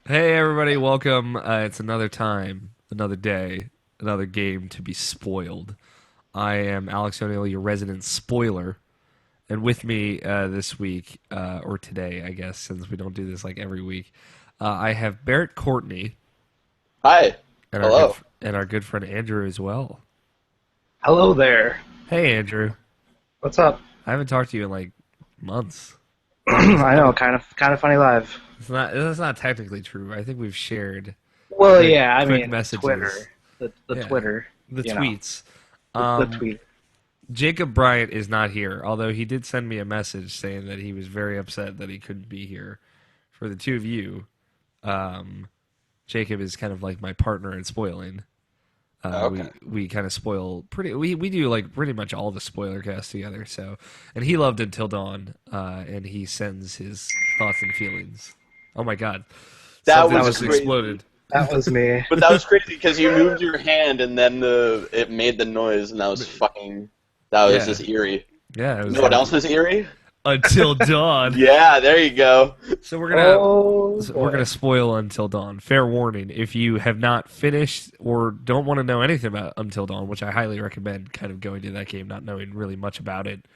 Hey everybody, welcome. It's another time, another day, another game to be spoiled. I am Alex O'Neill, your resident spoiler, and with me this week, or today, I guess, since we don't do this like every week, I have Barrett Courtney Hi. and Hello. our good friend Andrew as well. Hello there. Hey Andrew, What's up? I haven't talked to you in like months. I I know, mean, kind of funny live. it's not that's not technically true. I think we've shared Well, quick yeah, I quick mean, messages. Twitter, the Yeah, Twitter, the you know, tweets. the Um, tweet. Jacob Bryant is not here, although he did send me a message saying that he was very upset that he couldn't be here. For the two of you, um, Jacob is kind of like my partner in spoiling. Okay. We kind of spoil pretty. We do like pretty much all the spoiler cast together. So, and he loved Until Dawn, and he sends his thoughts and feelings. Oh my God, That something That was was just me. crazy. exploded. That was me. But that was crazy because you moved your hand and then it made the noise and that was Yeah, just eerie. yeah. It You was know what else was eerie? Until Dawn. Yeah, there you go. So Oh we're gonna boy. spoil Until Dawn. Fair warning: if you have not finished or don't want to know anything about Until Dawn, which I highly recommend, kind of going to that game not knowing really much about it,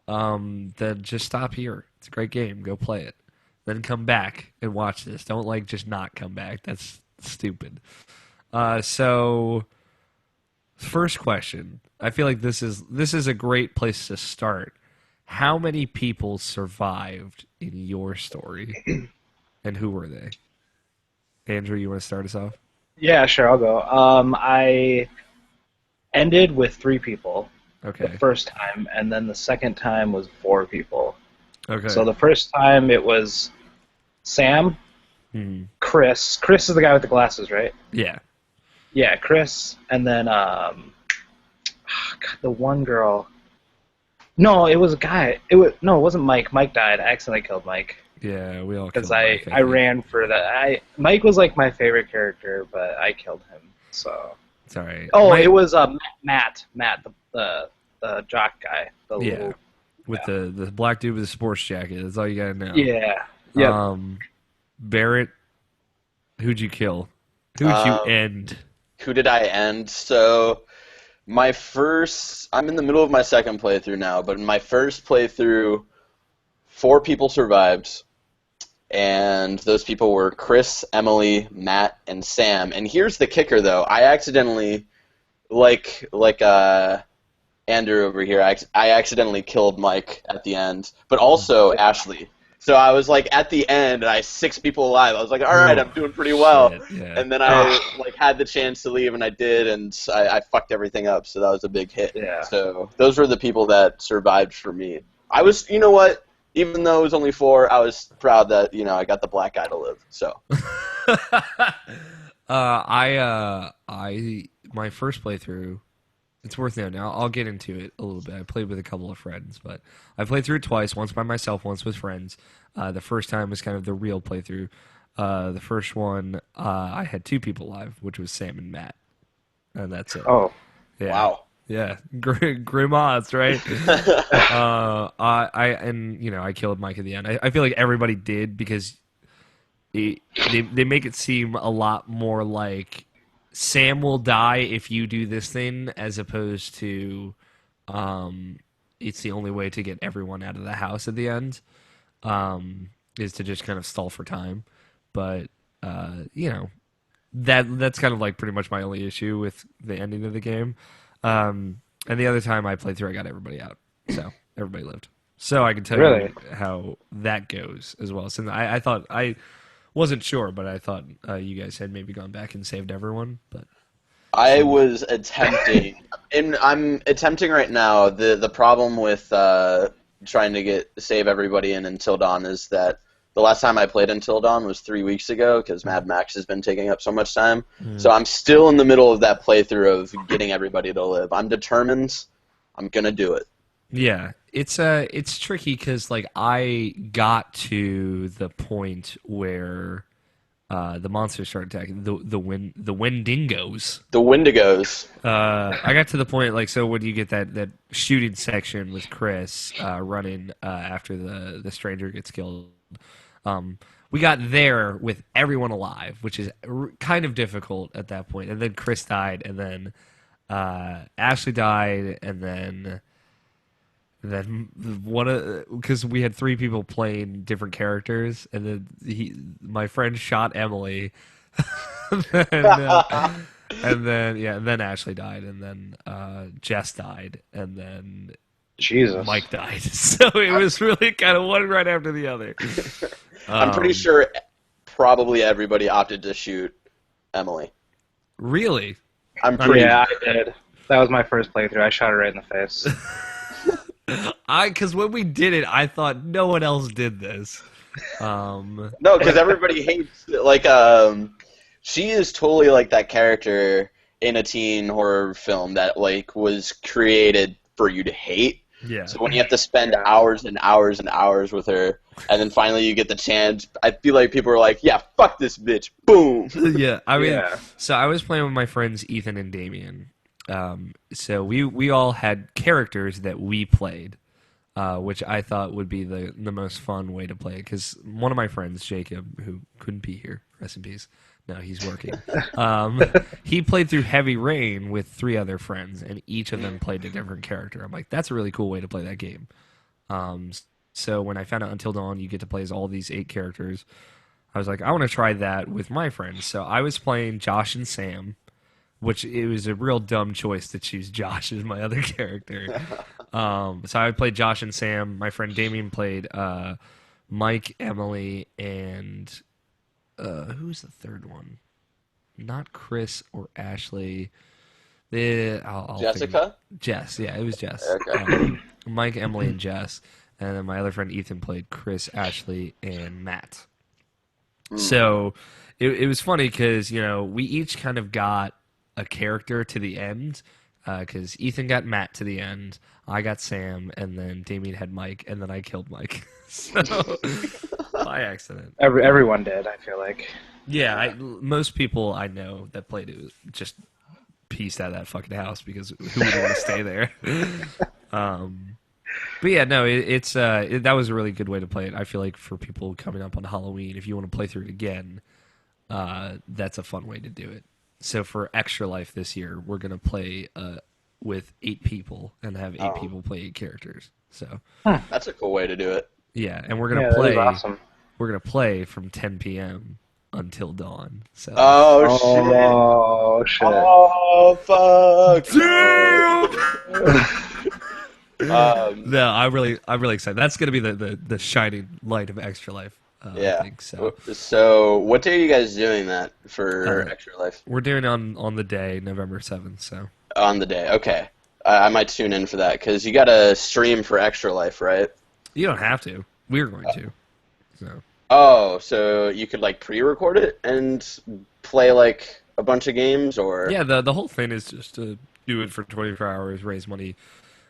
then just stop here. It's a great game. Go play it. Then come back and watch this. Don't like just not come back. That's stupid. So first question. I feel like this is a great place to start. How many people survived in your story, and who were they? Andrew, you want to start us off? Yeah, sure, I'll go. I ended with 3 people the Okay. first time, and then the second time was 4 people. Okay. So the first time it was Sam, Hmm. Chris. Chris is the guy with the glasses, right? Yeah. Yeah, Chris, and then God, the one girl. No, it was a guy. It wasn't Mike. Mike died. I accidentally killed Mike Yeah. We all because killed Mike, I I think. ran for that. I Mike was like my favorite character, but I killed him. So It's all right. oh, it Mike. was Matt, the jock guy, the Yeah. little With the black dude with the sports jacket. That's all you gotta know. yeah, yep. Um, Barrett. Who'd you kill? Who'd you Um, end? who did I end? I'm in the middle of my second playthrough now, but in my first playthrough, 4 people survived, and those people were Chris, Emily, Matt, and Sam. And here's the kicker, though. I accidentally, like Andrew over here, I accidentally killed Mike at the end, but also Ashley. So I was like at the end, and I had 6 people alive. I was like, all right, Oh I'm doing pretty well. shit. Yeah. And then I Oh, like had the chance to leave, and I did, and I fucked everything up. So that was a big hit. yeah. So those were the people that survived for me. I was, you know what? Even though it was only 4, I was proud that I got the black guy to live. So My first playthrough. It's worth noting. I'll get into it a little bit. I played with a couple of friends, but I played through it twice. Once by myself, once with friends. The first time was kind of the real playthrough. The first one, I had 2 people live, which was Sam and Matt, and that's it. Oh, Yeah, wow. yeah, grim odds, right? And I killed Mike at the end. I feel like everybody did because they make it seem a lot more like Sam will die if you do this thing, as opposed to it's the only way to get everyone out of the house at the end, is to just kind of stall for time. But that's kind of like pretty much my only issue with the ending of the game. And the other time I played through, I got everybody out, so everybody lived. So I can tell you really? how that goes as well. So I thought I wasn't sure, but I thought you guys had maybe gone back and saved everyone. But I seems was attempting, and I'm attempting right now. The problem with trying to save everybody in Until Dawn is that the last time I played Until Dawn was 3 weeks ago because Mad Max has been taking up so much time. So I'm still in the middle of that playthrough of getting everybody to live. I'm determined. I'm gonna do it. yeah, it's tricky because like I got to the point where the monsters started attacking the Wendigos. The Wendigos. I got to the point like, so when you get that shooting section with Chris running after the stranger gets killed, um, we got there with everyone alive, which is kind of difficult at that point. And then Chris died, and then Ashley died, and then one of because we had 3 people playing different characters, and then my friend shot Emily, and then Ashley died, and then Jess died, and then Jesus. Mike died. So it was really kind of one right after the other. I'm pretty sure probably everybody opted to shoot Emily. Really? I'm pretty. Yeah, I did. That was my first playthrough. I shot her right in the face. Because when we did it, I thought no one else did this. No, because everybody hates she is totally like that character in a teen horror film that like was created for you to hate. Yeah. So when you have to spend hours and hours and hours with her, and then finally you get the chance, I feel like people are like, "Yeah, fuck this bitch." Boom. Yeah, I mean, Yeah. so I was playing with my friends Ethan and Damien. So we all had characters that we played, which I thought would be the most fun way to play it. Because one of my friends, Jacob, who couldn't be here, rest in peace. No, he's working. He played through Heavy Rain with 3 other friends, and each of them played a different character. I'm like, that's a really cool way to play that game. So when I found out Until Dawn, you get to play as all these 8 characters. I was like, I want to try that with my friends. So I was playing Josh and Sam, which it was a real dumb choice to choose Josh as my other character. So I played Josh and Sam. My friend Damien played Mike, Emily, and who was the third one? Not Chris or Ashley. I'll Jessica? Jess, yeah, it was Jess. Okay. Mike, Emily, and Jess. And then my other friend Ethan played Chris, Ashley, and Matt. So it was funny because, we each kind of got a character to the end, because Ethan got Matt to the end, I got Sam, and then Damien had Mike, and then I killed Mike. So by accident. Everyone did, I feel like. Yeah, most people I know that played it just pieced out of that fucking house because who would want to stay there? But yeah, no, that was a really good way to play it. I feel like for people coming up on Halloween, if you want to play through it again, that's a fun way to do it. So for Extra Life this year, we're gonna play with 8 people and have 8 people play 8 characters. So That's a cool way to do it. yeah, and we're gonna That play. was awesome. We're gonna play from 10 p.m. until dawn. So Oh shit! Oh shit! Oh fuck! no, I'm really excited. That's gonna be the shining light of Extra Life. Yeah. I think so. So, what day are you guys doing that for Extra Life? We're doing it on the day, November 7th. So On the day, okay. I might tune in for that because you got to stream for Extra Life, right? you don't have to. We're going to. So Oh, so you could like pre-record it and play like a bunch of games, or yeah, the whole thing is just to do it for 24 hours, raise money.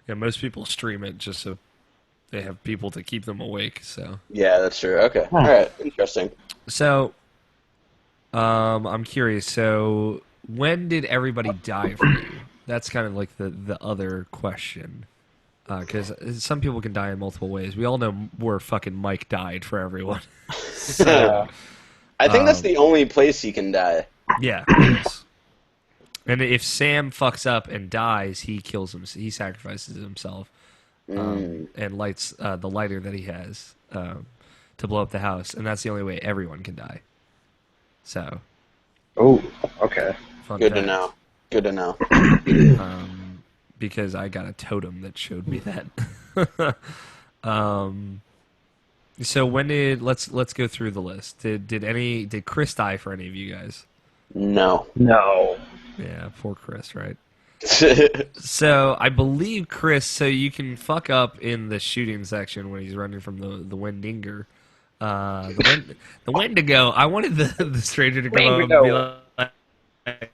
Yeah, most people stream it just so they have people to keep them awake. So Yeah, that's true. Okay, all right, interesting. So, I'm curious. So, when did everybody die for you? That's kind of like the other question. Because some people can die in multiple ways. We all know where fucking Mike died for everyone. So, I think that's the only place he can die. yeah. It is. And if Sam fucks up and dies, he kills him. He sacrifices himself and lights the lighter that he has to blow up the house. And that's the only way everyone can die. So. Oh, okay. Fun Good to fact. know. Good to know. Because I got a totem that showed me that. So when did let's go through the list. Did Chris die for any of you guys? No. No. Yeah, poor Chris, right? So I believe Chris. So you can fuck up in the shooting section when he's running from the Wendinger. The Wendigo. I wanted the stranger to come up and be like,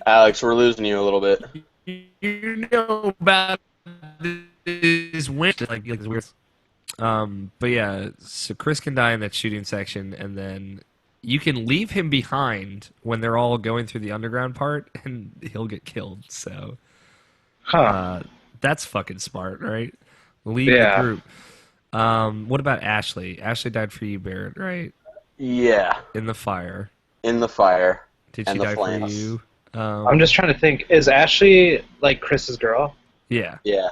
Alex, we're losing you a little bit. you know about this wind, like it's weird. But yeah, so Chris can die in that shooting section, and then you can leave him behind when they're all going through the underground part, and he'll get killed. So, that's fucking smart, right? Leave the group. What about Ashley? Ashley died for you, Barrett, right? Yeah, In the fire. in the fire Did she and the die for flames. you? I'm just trying to think. Is Ashley like Chris's girl? Yeah. Yeah.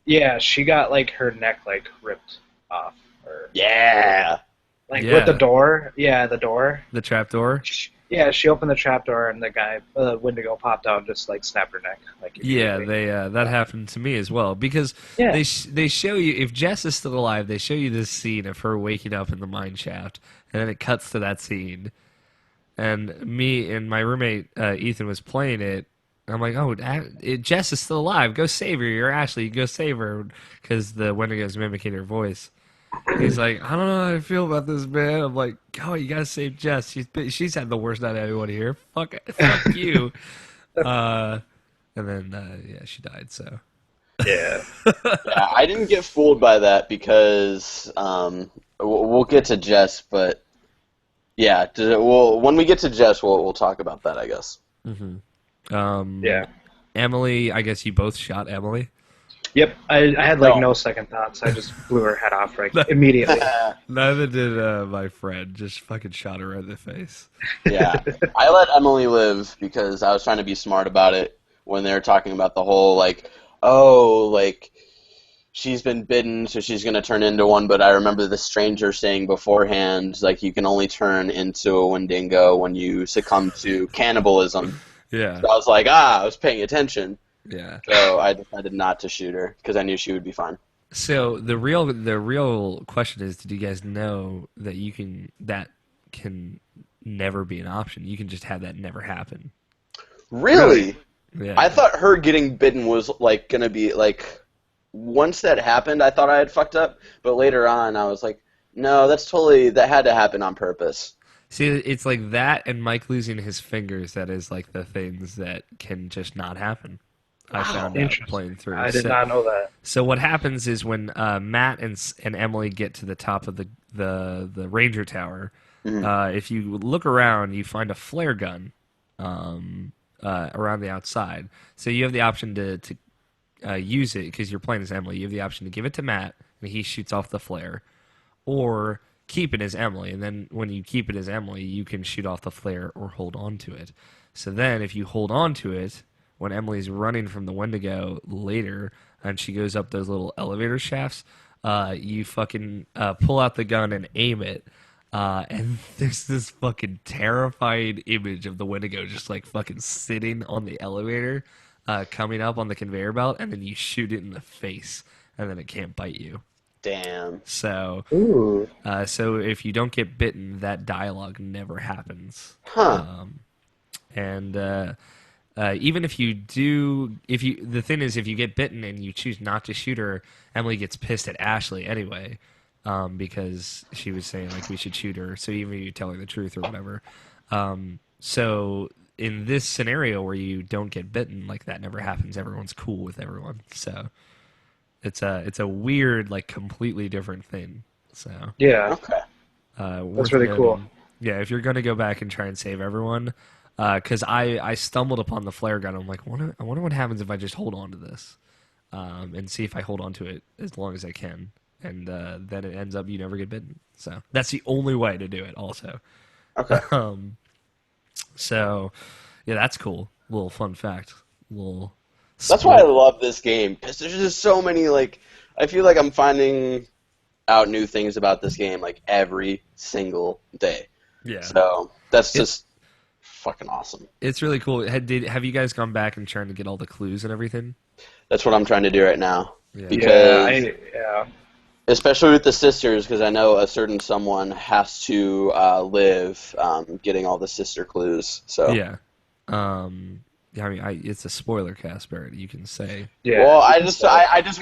Yeah, she got like her neck like ripped off, or Yeah. like with the Yeah. door. Yeah, the door. The trapdoor? Yeah, she opened the trap door and the guy, Wendigo, popped out and just like snapped her neck like Yeah, immediately. they that happened to me as well because Yeah. they show you if Jess is still alive, they show you this scene of her waking up in the mine shaft, and then it cuts to that scene, and me and my roommate Ethan was playing it. And I'm like, oh, Jess is still alive. Go save her. You're Ashley. Go save her because the Wendigo's mimicking her voice. He's like, I don't know how I feel about this, man. I'm like, oh, you gotta save Jess. She's had the worst night of anyone here. Fuck you. Uh, and then yeah, she died. So Yeah. Yeah, I didn't get fooled by that because we'll get to Jess, but yeah, when we get to Jess, we'll talk about that, I guess. Yeah. Emily, I guess you both shot Emily. Yep. I had like No. no second thoughts. I just blew her head off right immediately. Neither did my friend. Just fucking shot her right in the face. Yeah, I let Emily live because I was trying to be smart about it when they were talking about the whole like, oh, like she's been bitten, so she's gonna turn into one. But I remember the stranger saying beforehand, like you can only turn into a Wendigo when you succumb to cannibalism. Yeah, So I was like, I was paying attention. yeah. So I decided not to shoot her because I knew she would be fine. So the real question is, did you guys know that that can never be an option? You can just have that never happen. Really? Yeah. I thought her getting bitten was like gonna be like once that happened, I thought I had fucked up, but later on I was like, no, that had to happen on purpose. See, it's like that and Mike losing his fingers that is like the things that can just not happen. I found out Interesting. playing through. I did not know that. So what happens is when Matt and Emily get to the top of the ranger tower, if you look around, you find a flare gun around the outside. So you have the option to use it because you're playing as Emily. You have the option to give it to Matt and he shoots off the flare, or keep it as Emily. And then when you keep it as Emily, you can shoot off the flare or hold on to it. So then if you hold on to it, when Emily's running from the Wendigo later and she goes up those little elevator shafts, you fucking pull out the gun and aim it. And there's this fucking terrifying image of the Wendigo just like fucking sitting on the elevator, coming up on the conveyor belt, and then you shoot it in the face, and then it can't bite you. Damn. So, Ooh. so if you don't get bitten, that dialogue never happens. Huh. And even if you do, the thing is, if you get bitten and you choose not to shoot her, Emily gets pissed at Ashley anyway, because she was saying like we should shoot her. So even if you tell her the truth or whatever, so in this scenario where you don't get bitten, like that never happens. Everyone's cool with everyone. So it's a weird, like completely different thing. So Yeah. Okay. worth really noting. cool. Yeah, if you're gonna go back and try and save everyone, because I stumbled upon the flare gun. I'm like, I wonder what happens if I just hold on to this, and see if I hold on to it as long as I can, and then it ends up you never get bitten. So that's the only way to do it. Also, Okay. so yeah, that's cool. Little fun fact. Little. That's why I love this game because there's just so many like I feel like I'm finding out new things about this game like every single day. Yeah. So that's just fucking awesome. It's really cool. Have you guys gone back and trying to get all the clues and everything? That's what I'm trying to do right now. Yeah. Because Yeah. especially with the sisters, because I know a certain someone has to live getting all the sister clues. So Yeah. I mean, it's a spoiler cast, Barrett. You can say. Yeah. well, I just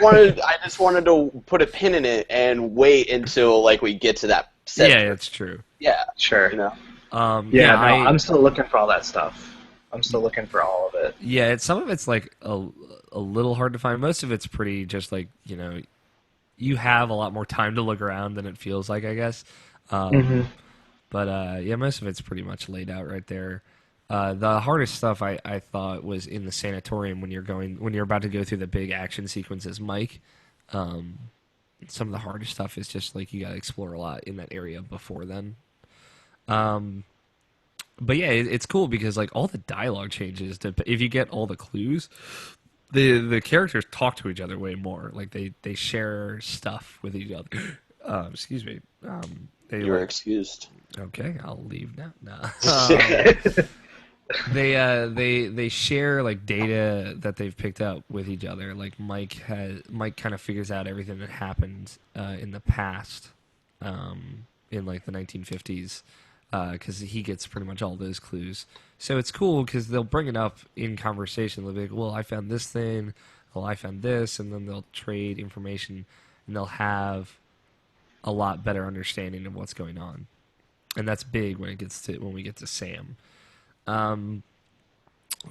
wanted to put a pin in it and wait until like we get to that. Yeah, it's true. Yeah. Sure. You know. Yeah, no, I'm still looking for all that stuff. I'm still looking for all of it. Yeah, some of it's like a little hard to find. Most of it's pretty just like you have a lot more time to look around than it feels like, I guess. But yeah, most of it's pretty much laid out right there. The hardest stuff I thought was in the sanatorium when you're about to go through the big action sequences, Mike. some of the hardest stuff is just like you got to explore a lot in that area before then. Um, but yeah, it's cool because like all the dialogue changes if you get all the clues. The characters talk to each other way more. Like they share stuff with each other. Excuse me. They You were like excused. okay, I'll leave now. No. They share like data that they've picked up with each other. Like Mike kind of figures out everything that happened in the past, in like the 1950s, because he gets pretty much all those clues. So it's cool because they'll bring it up in conversation. They'll be like, "Well, I found this thing. Well, I found this," and then they'll trade information, and they'll have a lot better understanding of what's going on. And that's big when we get to Sam. Um,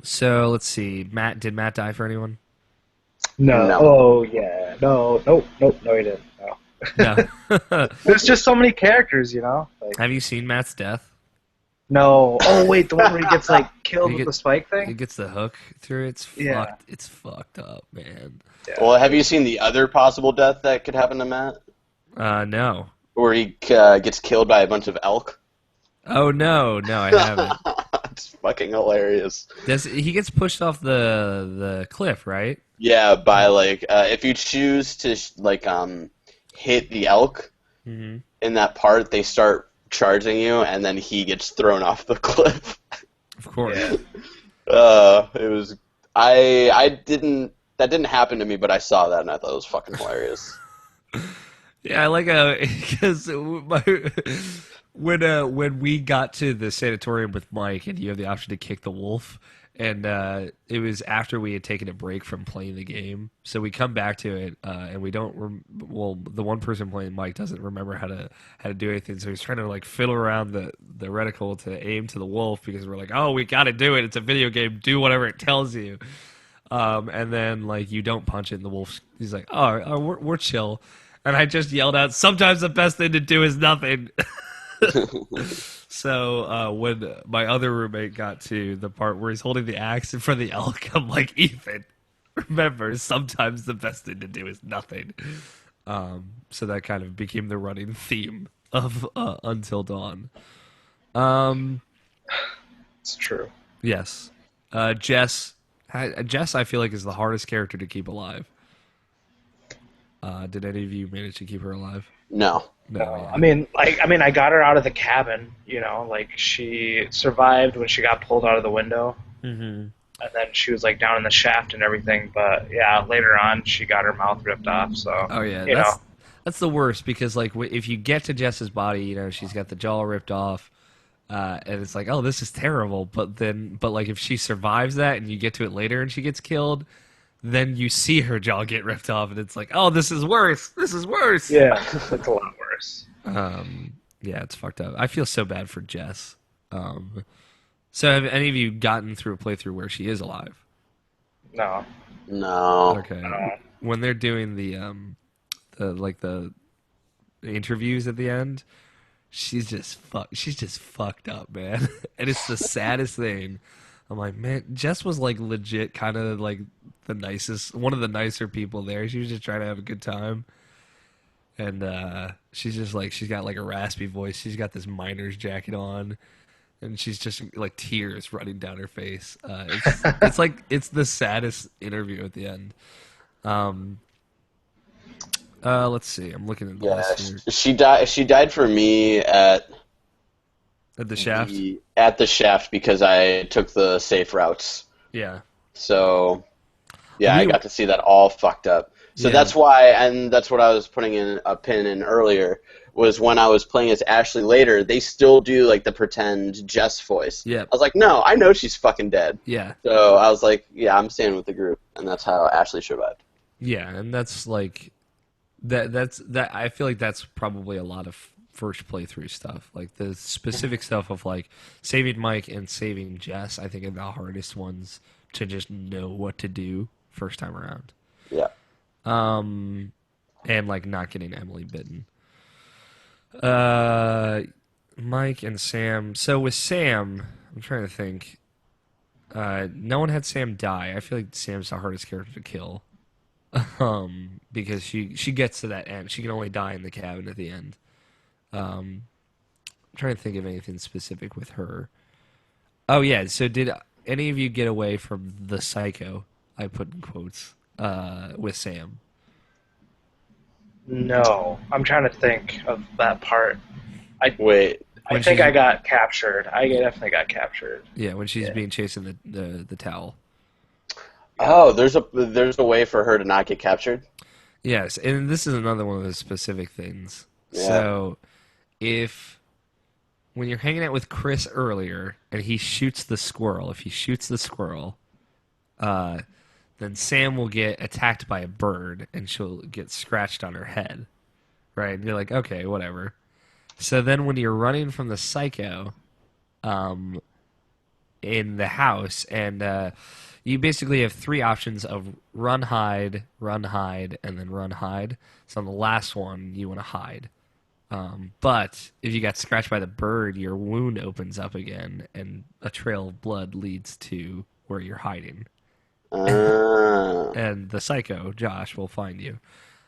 so let's see. Did Matt die for anyone? No. No. Oh yeah. No. Nope. No, he didn't. No. No. There's just so many characters, you know. Like, Have you seen Matt's death? no. Oh wait, the one where he gets like killed with the spike He thing. gets the hook through. Yeah. It's fucked up, man. Yeah. Well, have you seen the other possible death that could happen to Matt? No. Where he gets killed by a bunch of elk? Oh no, I haven't. It's fucking hilarious. He gets pushed off the cliff, right? Yeah, by like if you choose to hit the elk Mm-hmm. in that part, they start charging you, and then he gets thrown off the cliff. Of course. Yeah. It was I didn't that didn't happen to me, but I saw that and I thought it was fucking hilarious. Yeah, I like because when we got to the sanatorium with Mike, and you have the option to kick the wolf, and it was after we had taken a break from playing the game, so we come back to it, and we don't. Well, the one person playing Mike doesn't remember how to do anything, so he's trying to like fiddle around the reticle to aim to the wolf because we're like, oh, we got to do it. It's a video game. Do whatever it tells you. And then like you don't punch it, and the wolf. He's like, oh, we're chill. And I just yelled out, sometimes the best thing to do is nothing. So when my other roommate got to the part where he's holding the axe in front of the elk, I'm like, Ethan, remember, sometimes the best thing to do is nothing. So that kind of became the running theme of Until Dawn. It's true. Yes. Jess, I feel like is the hardest character to keep alive. Did any of you manage to keep her alive? No. No. Yeah. I mean, I got her out of the cabin. You know, like she survived when she got pulled out of the window, Mm-hmm. and then she was like down in the shaft and everything. But yeah, later on, she got her mouth ripped off. So Oh yeah, you know, that's the worst because like if you get to Jess's body, you know she's got the jaw ripped off, and it's like, oh, this is terrible. But like if she survives that and you get to it later and she gets killed, then you see her jaw get ripped off, and it's like, oh, this is worse. This is worse. yeah, it's a lot worse. Yeah, it's fucked up. I feel so bad for Jess. So have any of you gotten through a playthrough where she is alive? No. No. Okay. When they're doing the interviews at the end, she's just fucked up, man. And it's the saddest thing. I'm like, man, Jess was like legit kind of like one of the nicer people there. She was just trying to have a good time. And she's just like, she's got like a raspy voice. She's got this miner's jacket on. And she's just like tears running down her face. It's like, it's the saddest interview at the end. Let's see. I'm looking at the Yeah, list here. she died for me at At the shaft? at the shaft because I took the safe routes. Yeah. So yeah, We- I got to see that all fucked up. So Yeah. that's why, and that's what I was putting in a pin in earlier, was when I was playing as Ashley later, they still do like the pretend Jess voice. Yeah. I was like, no, I know she's fucking dead. Yeah. So I was like, yeah, I'm staying with the group, and that's how Ashley survived. Yeah, and that's like that's I feel like that's probably a lot of first playthrough stuff. Like the specific stuff of like saving Mike and saving Jess, I think are the hardest ones to just know what to do first time around. Yeah. And like not getting Emily bitten. Mike and Sam. So with Sam, I'm trying to think. No one had Sam die. I feel like Sam's the hardest character to kill. because she gets to that end. She can only die in the cabin at the end. I'm trying to think of anything specific with her. Oh yeah, so did any of you get away from the psycho? I put in quotes with Sam. No, I'm trying to think of that part. I Wait. I When think she's I got captured. I definitely got captured. yeah, when she's Yeah. being chased in the towel. Oh, there's a way for her to not get captured. Yes, and this is another one of those specific things. Yeah. So if when you're hanging out with Chris earlier and he shoots the squirrel, if he shoots the squirrel, uh, then Sam will get attacked by a bird and she'll get scratched on her head. Right? And you're like, okay, whatever. So then when you're running from the psycho um, in the house, and you basically have three options of run, hide, and then run, hide. So on the last one, you want to hide. But if you got scratched by the bird, your wound opens up again, and a trail of blood leads to where you're hiding. Uh, And the psycho, Josh, will find you.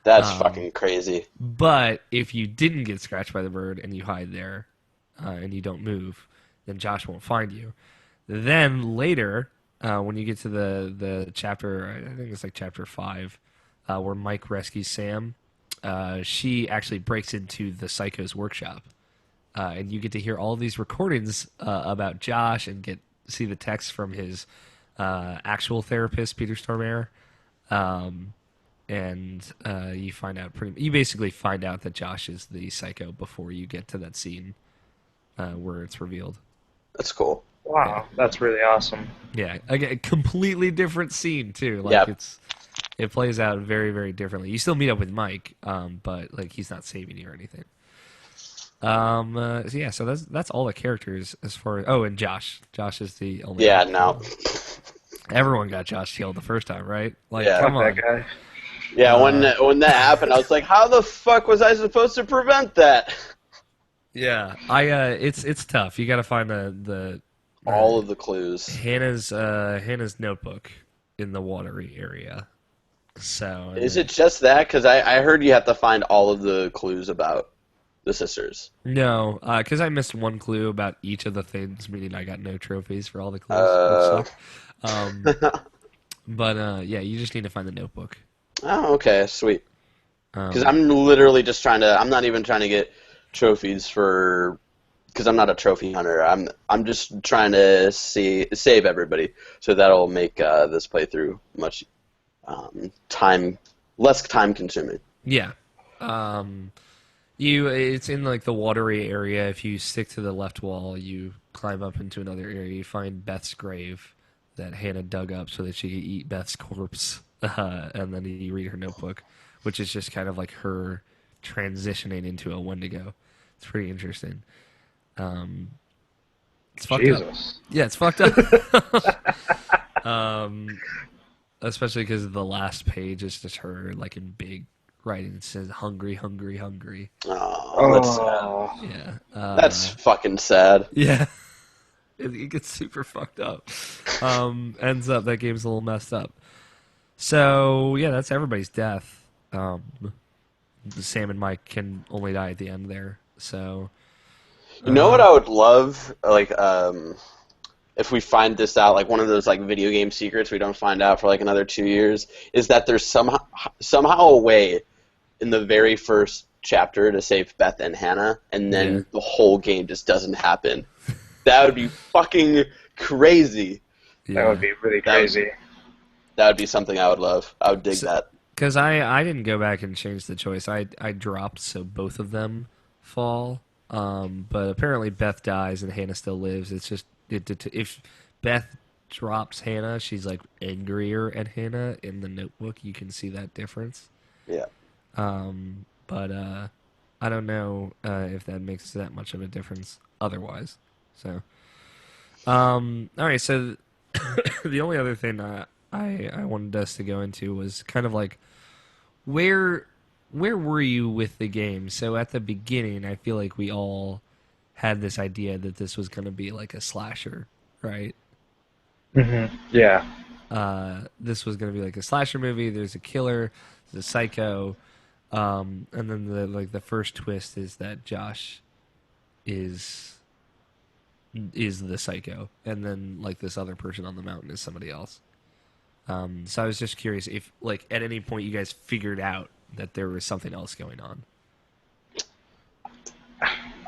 that's Um, fucking crazy. but if you didn't get scratched by the bird and you hide there and you don't move, then Josh won't find you. Then later, when you get to the chapter, I think it's like chapter 5, where Mike rescues Sam, she actually breaks into the psycho's workshop. And you get to hear all these recordings about Josh and see the text from his actual therapist, Peter Stormare. Um, and you basically find out that Josh is the psycho before you get to that scene where it's revealed. That's cool. Wow, that's really awesome. Yeah, again, a completely different scene too. Like Yep. it plays out very, very differently. You still meet up with Mike, but like he's not saving you or anything. So yeah, so that's all the characters as far as and Josh. Josh is the only. Yeah, no. Everyone got Josh killed the first time, right? Like, Yeah. come Fuck on. that guy. Yeah, when that happened, I was like, how the fuck was I supposed to prevent that? Yeah, it's tough. You got to find the All of the clues. Hannah's notebook in the watery area. So Is it just that? Because I heard you have to find all of the clues about the sisters. no? Because I missed one clue about each of the things, meaning I got no trophies for all the clues, Uh. which suck. But yeah, you just need to find the notebook. Oh, okay, sweet. Because Um, I'm literally just trying to. I'm not even trying to get trophies for. Because I'm not a trophy hunter. I'm just trying to save everybody. So that'll make this playthrough much less time consuming. yeah. It's in like the watery area. If you stick to the left wall, you climb up into another area. You find Beth's grave that Hannah dug up so that she could eat Beth's corpse. And then you read her notebook, which is just kind of like her transitioning into a Wendigo. It's pretty interesting. It's fucked up. Jesus. Yeah, it's fucked up. Especially because the last page is just her like in big writing. It says "hungry, hungry, hungry." Oh, that's sad. Oh, Yeah. That's fucking sad. Yeah. It gets super fucked up. Ends up that game's a little messed up. So yeah, that's everybody's death. Sam and Mike can only die at the end there. So You know what I would love, like, if we find this out, like one of those like video game secrets we don't find out for like another 2 years, is that there's somehow a way in the very first chapter to save Beth and Hannah, and then Yeah. the whole game just doesn't happen. That would be fucking crazy. that would be really crazy. That would be something I would love. I would dig that. Because I didn't go back and change the choice. I dropped so both of them fall. But apparently Beth dies and Hannah still lives. It's just if Beth drops Hannah, she's like angrier at Hannah in the notebook. You can see that difference. Yeah. But I don't know if that makes that much of a difference otherwise. So, all right. So the only other thing I wanted us to go into was kind of like where were you with the game? So at the beginning, I feel like we all had this idea that this was going to be like a slasher, right? Yeah. this was going to be like a slasher movie. There's a killer, there's a psycho, and then the first twist is that Josh is the psycho, and then like this other person on the mountain is somebody else. So I was just curious if like at any point you guys figured out that there was something else going on.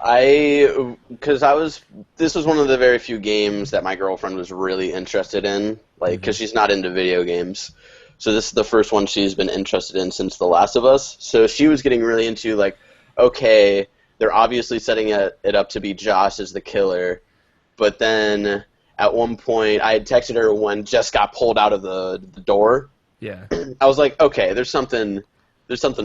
This was one of the very few games that my girlfriend was really interested in, like, because she's not into video games. So this is the first one she's been interested in since The Last of Us. So she was getting really into, like, okay, they're obviously setting it up to be Josh as the killer, but then at one point I had texted her when Jess got pulled out of the door. Yeah. I was like, okay, there's something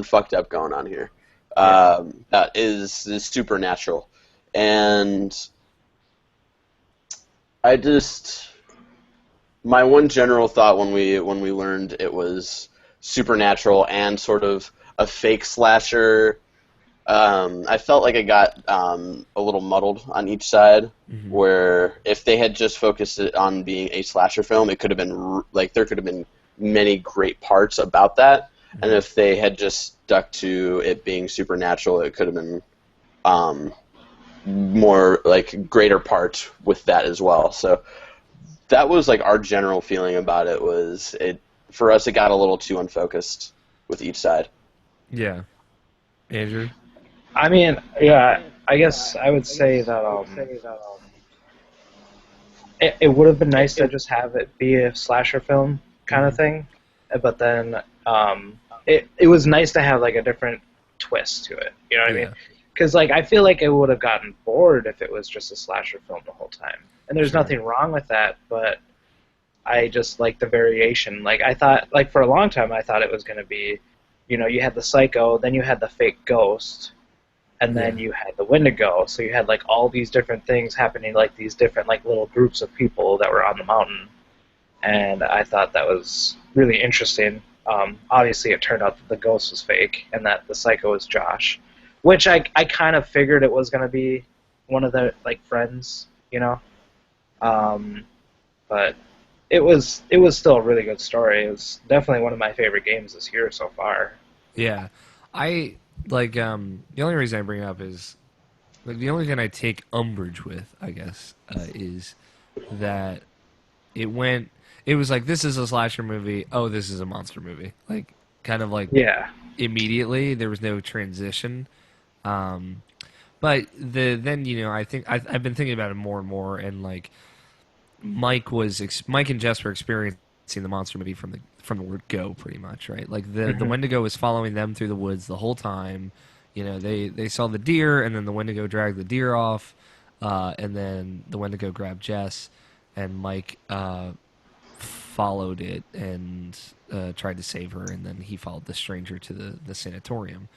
fucked up going on here. That is supernatural, and my one general thought when we learned it was supernatural and sort of a fake slasher, I felt like it got a little muddled on each side. Mm-hmm. Where if they had just focused it on being a slasher film, it could have been like there could have been many great parts about that. And if they had just stuck to it being supernatural, it could have been more like greater part with that as well. So that was like our general feeling about it. Was it for us? It got a little too unfocused with each side. Yeah, Andrew. I mean, yeah, I guess I would say that it would have been nice to just have it be a slasher film kind of thing, but then. It was nice to have like a different twist to it. You know what I mean? Because like I feel like it would have gotten bored if it was just a slasher film the whole time. And there's nothing wrong with that, but I just like the variation. Like I thought, like for a long time, I thought it was going to be, you know, you had the psycho, then you had the fake ghost, and then you had the Wendigo. So you had like all these different things happening, like these different like little groups of people that were on the mountain. And I thought that was really interesting. Obviously, it turned out that the ghost was fake and that the psycho was Josh, which I kind of figured it was going to be one of the like friends, you know. But it was still a really good story. It was definitely one of my favorite games this year so far. Yeah, I like the only reason I bring it up is like the only thing I take umbrage with, I guess, is that it was like, this is a slasher movie. Oh, this is a monster movie. Like, kind of like immediately. There was no transition. But then you know, I think I've been thinking about it more and more, and like Mike and Jess were experiencing the monster movie from the word go, pretty much, right? Like the Wendigo was following them through the woods the whole time. You know, they saw the deer, and then the Wendigo dragged the deer off, and then the Wendigo grabbed Jess, and Mike followed it and tried to save her, and then he followed the stranger to the sanatorium.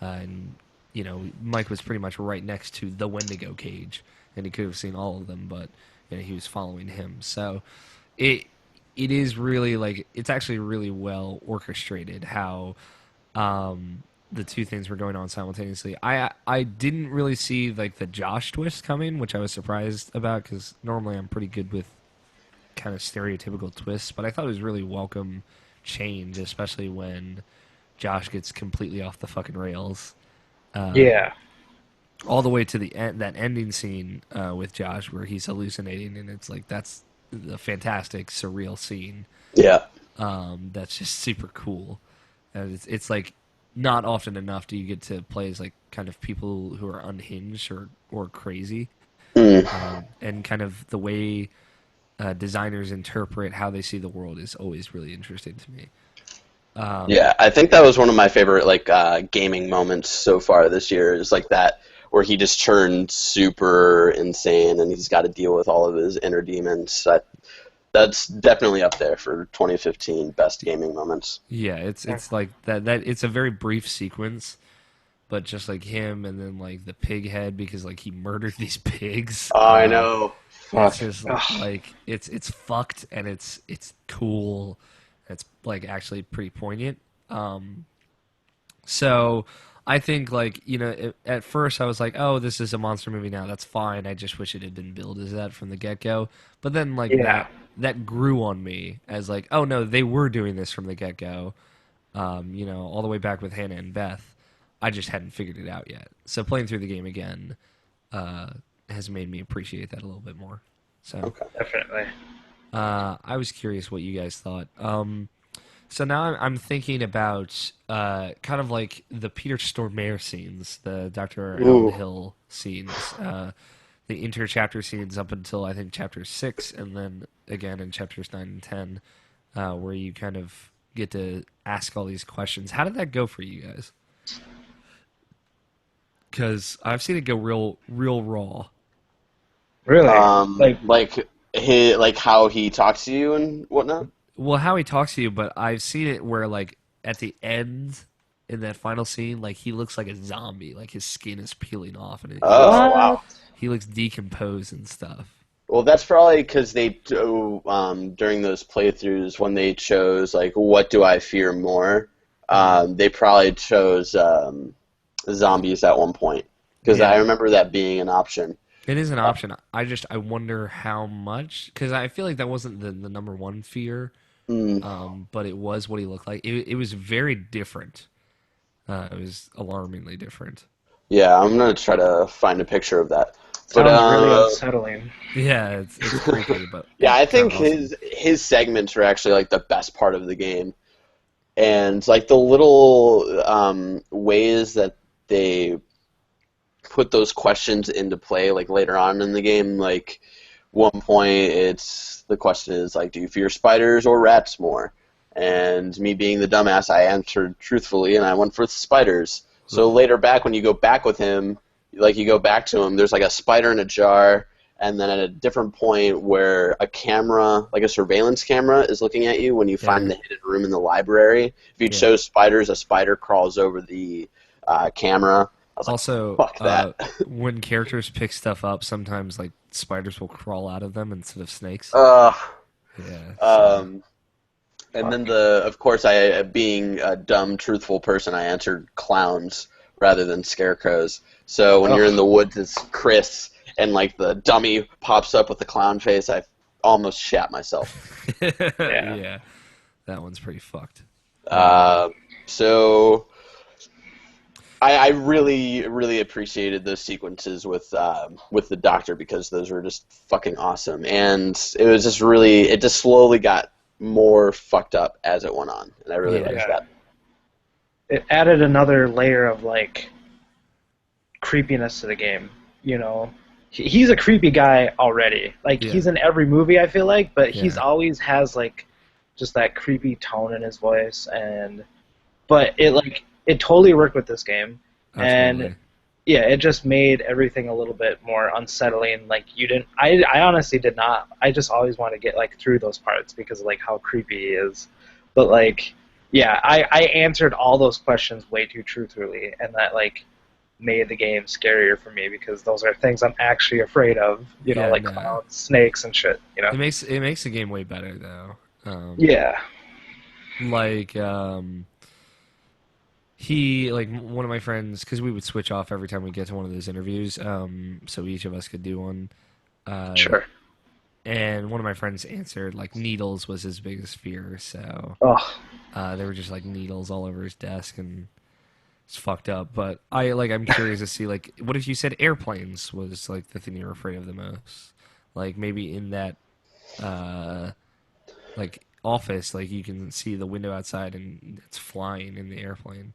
And, you know, Mike was pretty much right next to the Wendigo cage, and he could have seen all of them, but you know, he was following him. So it is really, like, it's actually really well orchestrated how the two things were going on simultaneously. I didn't really see, like, the Josh twist coming, which I was surprised about, because normally I'm pretty good with kind of stereotypical twists, but I thought it was really welcome change, especially when Josh gets completely off the fucking rails. All the way to the end, that ending scene with Josh where he's hallucinating, and it's like that's a fantastic surreal scene. Yeah. That's just super cool. And it's like not often enough do you get to play as like kind of people who are unhinged or crazy, and kind of the way designers interpret how they see the world is always really interesting to me. Yeah, I think that was one of my favorite like gaming moments so far this year. Is like that where he just turned super insane and he's got to deal with all of his inner demons. That's definitely up there for 2015 best gaming moments. Yeah, it's like that it's a very brief sequence, but just like him and then like the pig head, because like he murdered these pigs. Oh, I know. It's just like it's fucked, and it's cool. It's like actually pretty poignant. So I think like at first I was like, oh, this is a monster movie now. That's fine. I just wish it had been billed as that from the get go. But then like Yeah. that grew on me as like, oh no, they were doing this from the get go. All the way back with Hannah and Beth. I just hadn't figured it out yet. So playing through the game again uh, has made me appreciate that a little bit more. So Okay. Definitely. I was curious what you guys thought. So now I'm thinking about kind of like the Peter Stormare scenes, the Dr. Out on the Ooh. Hill scenes, the inter-chapter scenes up until I think chapter 6, and then again in chapters 9 and 10, where you kind of get to ask all these questions. How did that go for you guys? Because I've seen it go real raw. Really? Like how he talks to you and whatnot. Well, how he talks to you, but I've seen it where like at the end in that final scene, like he looks like a zombie, like his skin is peeling off and Oh wow. he looks decomposed and stuff. Well, that's probably because they during those playthroughs when they chose like what do I fear more, they probably chose zombies at one point because Yeah. I remember that being an option. It is an option. I wonder how much because I feel like that wasn't the number one fear, but it was what he looked like. It was very different. It was alarmingly different. Yeah, I'm gonna try to find a picture of that. But Sounds really unsettling. Yeah, it's creepy, but yeah, I think kinda awesome. his segments are actually like the best part of the game, and like the little ways that they put those questions into play, like later on in the game. Like one point, it's the question is like, do you fear spiders or rats more? And me being the dumbass, I answered truthfully, and I went for spiders. So later back, when you go back with him, like you go back to him, there's like a spider in a jar, and then at a different point where a camera, like a surveillance camera, is looking at you when you find Yeah. the hidden room in the library. If you Yeah. chose spiders, a spider crawls over the camera. I was Also, like, fuck that. when characters pick stuff up, sometimes like spiders will crawl out of them instead of snakes. Uh, Yeah. um, and then of course, being a dumb, truthful person, I answered clowns rather than scarecrows. So when you're in the woods, it's Chris, and like the dummy pops up with the clown face, I almost shat myself. Yeah, that one's pretty fucked. So I really, really appreciated those sequences with the Doctor because those were just fucking awesome, and it was just really, it just slowly got more fucked up as it went on, and I really liked that. It added another layer of like creepiness to the game. You know, he's a creepy guy already. Like he's in every movie, I feel like, but he's always has like just that creepy tone in his voice, but it totally worked with this game, Absolutely. and yeah, it just made everything a little bit more unsettling. Like I honestly did not. I just always want to get like through those parts because of like how creepy he is, but like. Yeah, I answered all those questions way too truthfully, and that like made the game scarier for me because those are things I'm actually afraid of. You know, like clowns, snakes, and shit. You know, it makes the game way better though. Yeah. Like he like one of my friends because we would switch off every time we get to one of those interviews, so each of us could do one. Sure. And one of my friends answered like needles was his biggest fear, so there were just like needles all over his desk and it's fucked up. But I'm curious to see like what if you said airplanes was like the thing you're afraid of the most? Like maybe in that like office, like you can see the window outside and it's flying in the airplane.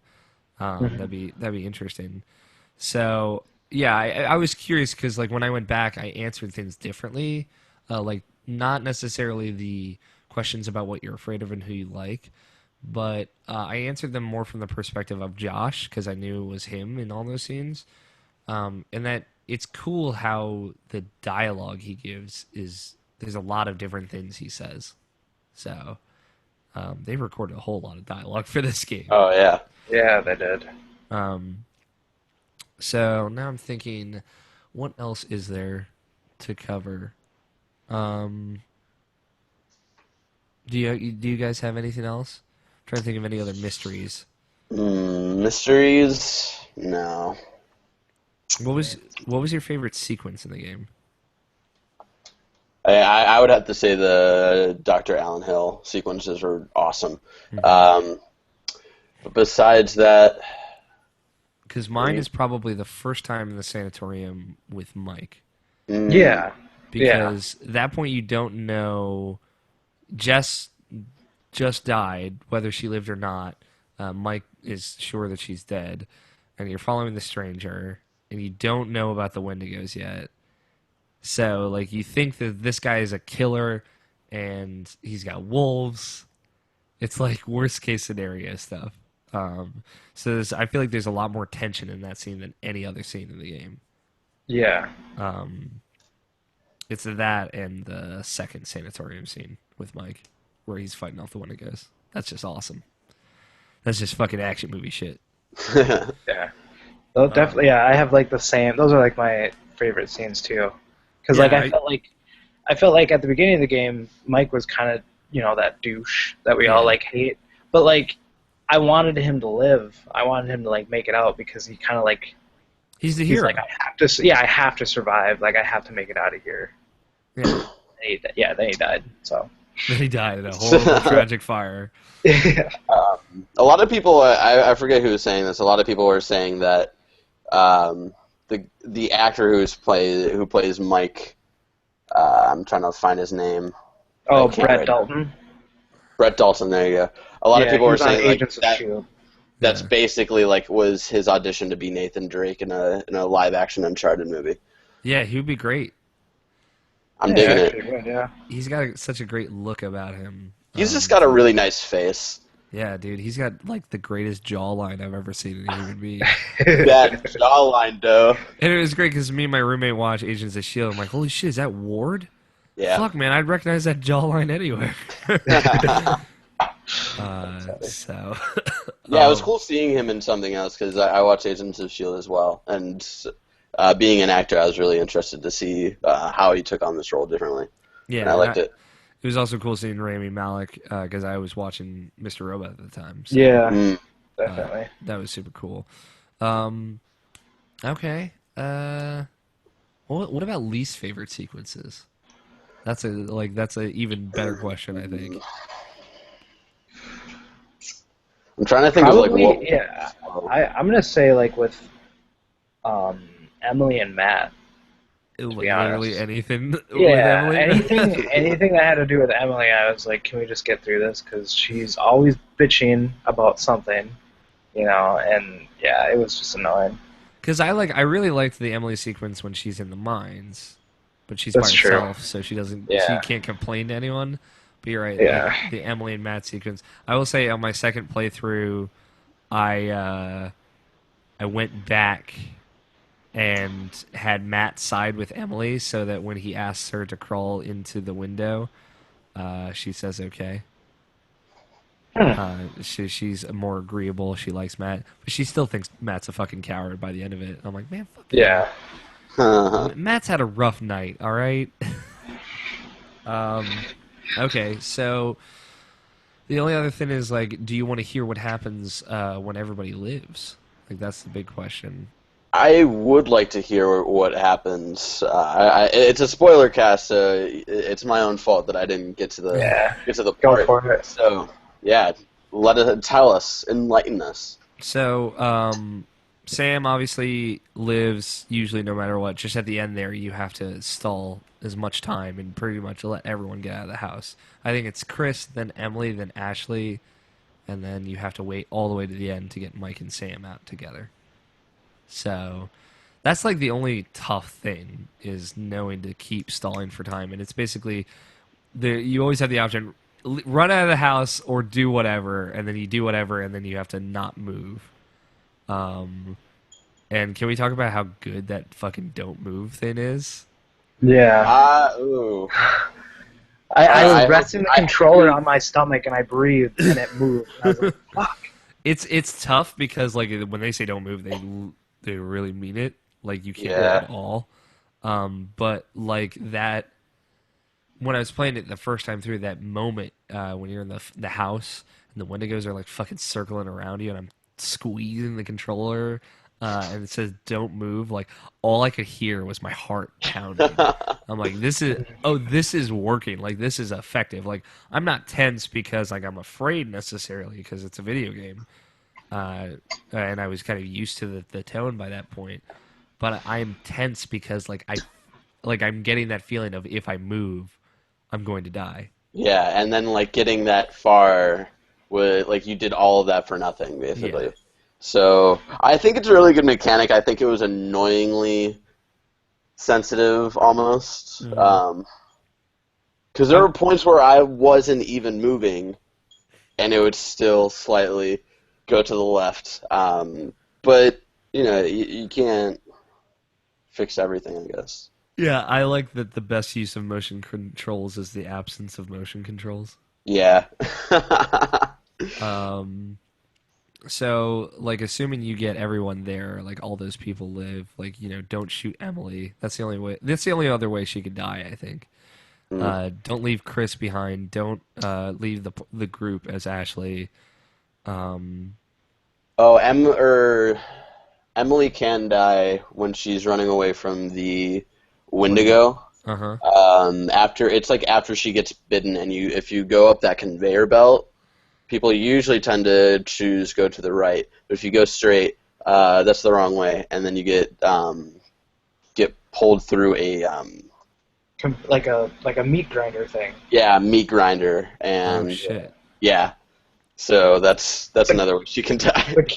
That'd be interesting. So yeah, I was curious because like when I went back, I answered things differently. Like not necessarily the questions about what you're afraid of and who you like, but I answered them more from the perspective of Josh because I knew it was him in all those scenes, and that it's cool how the dialogue he gives is there's a lot of different things he says, so they recorded a whole lot of dialogue for this game. Oh yeah, yeah, they did. So now I'm thinking, what else is there to cover? Do you guys have anything else? I'm trying to think of any other mysteries. mysteries. No. What was your favorite sequence in the game? I would have to say the Dr. Alan Hill sequences were awesome. Mm-hmm. But besides that, Because mine is probably the first time in the sanatorium with Mike. Yeah. Yeah. Because at that point you don't know. Jess just died, whether she lived or not. Mike is sure that she's dead, and you're following the stranger, and you don't know about the Wendigos yet. So, like, you think that this guy is a killer, and he's got wolves. It's like worst case scenario stuff. I feel like there's a lot more tension in that scene than any other scene in the game. Yeah. It's that and the second sanatorium scene with Mike, where he's fighting off the Wendigos. That's just awesome. That's just fucking action movie shit. Yeah. Oh, definitely. Yeah, I have like the same. Those are like my favorite scenes too, because like I felt like at the beginning of the game, Mike was kind of that douche that we all like hate, but like I wanted him to live. I wanted him to like make it out because he kind of like he's the hero. Like I have to survive. Like I have to make it out of here. Yeah. Then he died. So. Then he died in a horrible, tragic fire. a lot of people, I forget who was saying this. A lot of people were saying that the actor who plays Mike, I'm trying to find his name. Oh, Brett Dalton. Brett Dalton. There you go. A lot of people were saying like that. That's basically like was his audition to be Nathan Drake in a live action Uncharted movie. Yeah, he would be great. I'm digging it. Yeah. He's got such a great look about him. He's just got a really nice face. Yeah, dude. He's got like the greatest jawline I've ever seen in a human being. That jawline, though. And it was great because me and my roommate watched Agents of S.H.I.E.L.D. I'm like, holy shit, is that Ward? Yeah. Fuck, man, I'd recognize that jawline anywhere. Yeah, it was cool seeing him in something else because I watched Agents of S.H.I.E.L.D. as well. And being an actor, I was really interested to see how he took on this role differently. Yeah, and I liked it. It was also cool seeing Rami Malek because I was watching Mr. Robot at the time. So, yeah, definitely. That was super cool. Okay. What about least favorite sequences? That's a even better question, I think. I'm trying to think Probably, of like what. Yeah, I'm gonna say like with Emily and Matt. Literally anything with Yeah, Emily? anything that had to do with Emily, I was like, can we just get through this? Because she's always bitching about something, and yeah, it was just annoying. Because I really liked the Emily sequence when she's in the mines, but she's by herself, so she can't complain to anyone. But you're right, the Emily and Matt sequence. I will say on my second playthrough, I went back and had Matt side with Emily so that when he asks her to crawl into the window, she says okay. She's more agreeable. She likes Matt, but she still thinks Matt's a fucking coward by the end of it. I'm like, man, fuck yeah. Matt's had a rough night, all right? Okay, so the only other thing is, like, do you want to hear what happens when everybody lives? Like, that's the big question. I would like to hear what happens. It's a spoiler cast, so it's my own fault that I didn't get to the part. Go for it. So yeah, tell us, enlighten us. So Sam obviously lives usually no matter what. Just at the end there, you have to stall as much time and pretty much let everyone get out of the house. I think it's Chris, then Emily, then Ashley, and then you have to wait all the way to the end to get Mike and Sam out together. So that's like the only tough thing is knowing to keep stalling for time. And it's basically you always have the option, run out of the house or do whatever, and then you do whatever, and then you have to not move. And can we talk about how good that fucking don't move thing is? Yeah. Ooh. I was resting the controller on my stomach and I breathed and it moved. And I was like, fuck. It's tough because like when they say don't move, they really mean it. Like you can't move at all. But like that, when I was playing it the first time through, that moment when you're in the house and the Wendigos are like fucking circling around you and I'm squeezing the controller, and it says "Don't move." Like all I could hear was my heart pounding. I'm like, this is working. Like this is effective. Like I'm not tense because like I'm afraid necessarily because it's a video game, uh, and I was kind of used to the tone by that point. But I am tense because I'm getting that feeling of if I move, I'm going to die. Yeah, and then like getting that far with like you did all of that for nothing Yeah. basically. So I think it's a really good mechanic. I think it was annoyingly sensitive almost. Hmm. Because there were points where I wasn't even moving, and it would still slightly go to the left. But you can't fix everything, I guess. Yeah, I like that the best use of motion controls is the absence of motion controls. Yeah. Um, so like assuming you get everyone there, like all those people live, like don't shoot Emily. That's the only way. That's the only other way she could die, I think. Mm. Don't leave Chris behind. Don't leave the group as Ashley. Um, Oh, Emily can die when she's running away from the Wendigo. uh-huh. After she gets bitten, and if you go up that conveyor belt, people usually tend to choose go to the right. But if you go straight, that's the wrong way, and then you get pulled through a Like a meat grinder thing. meat grinder, Oh and shit. yeah, so that's But, another way she can die. but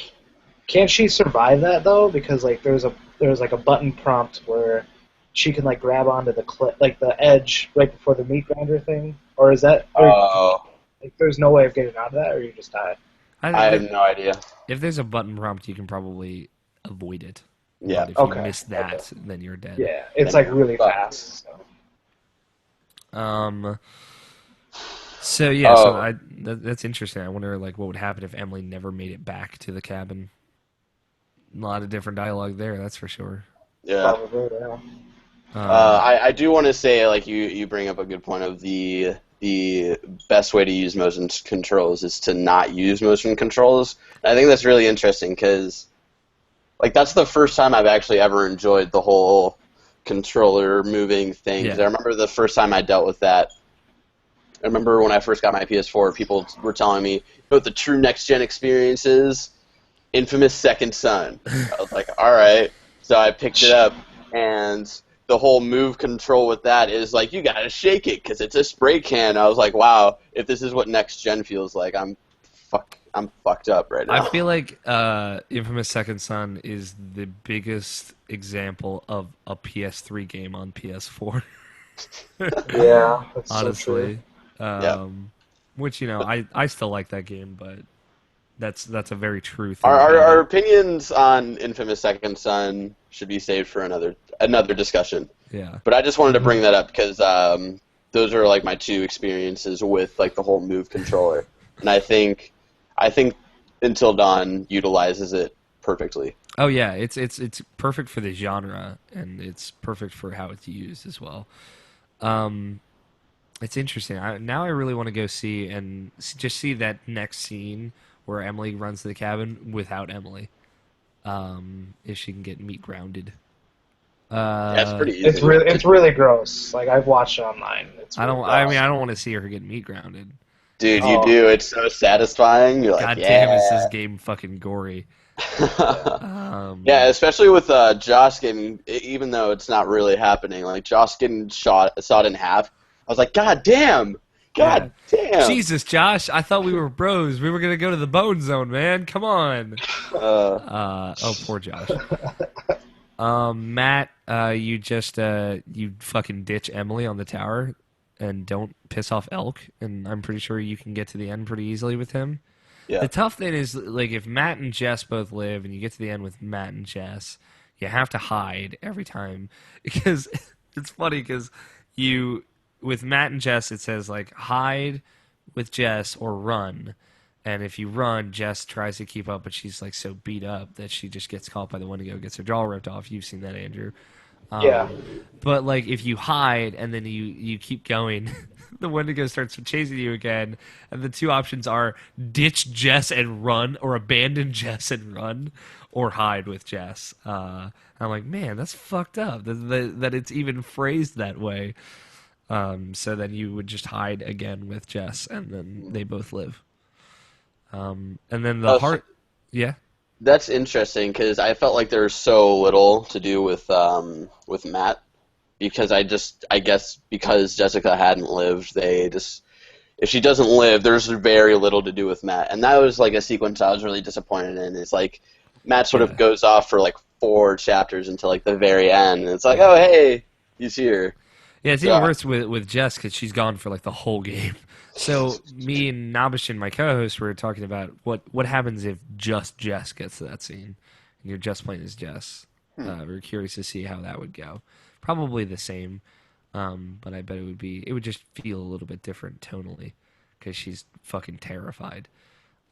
can't she survive that though? Because like there's like a button prompt where she can like grab onto the like the edge right before the meat grinder thing, or is that or Oh, like there's no way of getting out of that, or you just die. I have I, no idea. if there's a button prompt, you can probably avoid it. Yeah, But if you Okay. miss that, then you're dead. Yeah, it's then like you're really fucked. fast. So. Um. So yeah, so Oh, that's interesting. I wonder like what would happen if Emily never made it back to the cabin. A lot of different dialogue there, that's for sure. yeah. Probably, yeah. I do want to say, like you bring up a good point of the best way to use motion controls is to not use motion controls. And I think that's really interesting because like that's the first time I've actually ever enjoyed the whole controller moving thing. 'Cause I Yeah. remember the first time I dealt with that. I remember when I first got my PS4, people were telling me what the true next gen experience is. Infamous Second Son. I was like, all right. So I picked it up, and the whole move control with that is like you gotta shake it because it's a spray can. I was like, wow, if this is what next gen feels like, I'm fucked up right I now. feel like Infamous Second Son is the biggest example of a PS3 game on PS4. Yeah, that's so true. Honestly. Yeah. Which I still like that game, but that's a very true Our, thing our about our it. opinions on Infamous Second Son should be saved for another discussion. Yeah. But I just wanted to Mhm. bring that up because those are like my two experiences with like the whole move controller, and I think Until Dawn utilizes it perfectly. Oh yeah, it's perfect for the genre and it's perfect for how it's used as well. Um, it's interesting. Now I really want to go see and just see that next scene where Emily runs to the cabin without Emily. If she can get meat grounded. Yeah, it's pretty It's easy. really gross. Like I've watched it online. It's I really don't. I mean, gross. I don't want to see her get meat grounded. Dude, you Oh do. It's so satisfying. You're like, God damn, is this yeah. game fucking gory? yeah. Yeah, Um, especially with Josh getting, even though it's not really happening, like Josh getting sawed in half. I was like, God damn, yeah. God damn. Jesus, Josh, I thought we were bros. We were gonna go to the bone zone, man. Come on. Uh, Oh, poor Josh. Matt, you just you fucking ditch Emily on the tower and don't piss off Elk, and I'm pretty sure you can get to the end pretty easily with him. yeah. The tough thing is like if Matt and Jess both live and you get to the end with Matt and Jess, you have to hide every time because it's funny because you with Matt and Jess it says like hide with Jess or run. And if you run, Jess tries to keep up, but she's like so beat up that she just gets caught by the Wendigo, gets her jaw ripped off. You've seen that, Andrew. Yeah. But like if you hide and then you keep going, the Wendigo starts chasing you again, and the two options are ditch Jess and run, or abandon Jess and run, or hide with Jess. I'm like, man, that's fucked up that it's even phrased that way. So then you would just hide again with Jess, and then they both live. And then the heart, yeah. That's interesting because I felt like there was so little to do with Matt, because I guess because Jessica hadn't lived, if she doesn't live, there's very little to do with Matt, and that was like a sequence I was really disappointed in. It's like Matt sort of goes off for like 4 chapters until like the very end, and it's like, oh hey, he's here. Yeah, it's even worse with Jess because she's gone for like the whole game. So me and Nabish and my co-host were talking about what happens if just Jess gets to that scene, and you're just playing as Jess. We're curious to see how that would go. Probably the same, but I bet it would just feel a little bit different tonally because she's fucking terrified.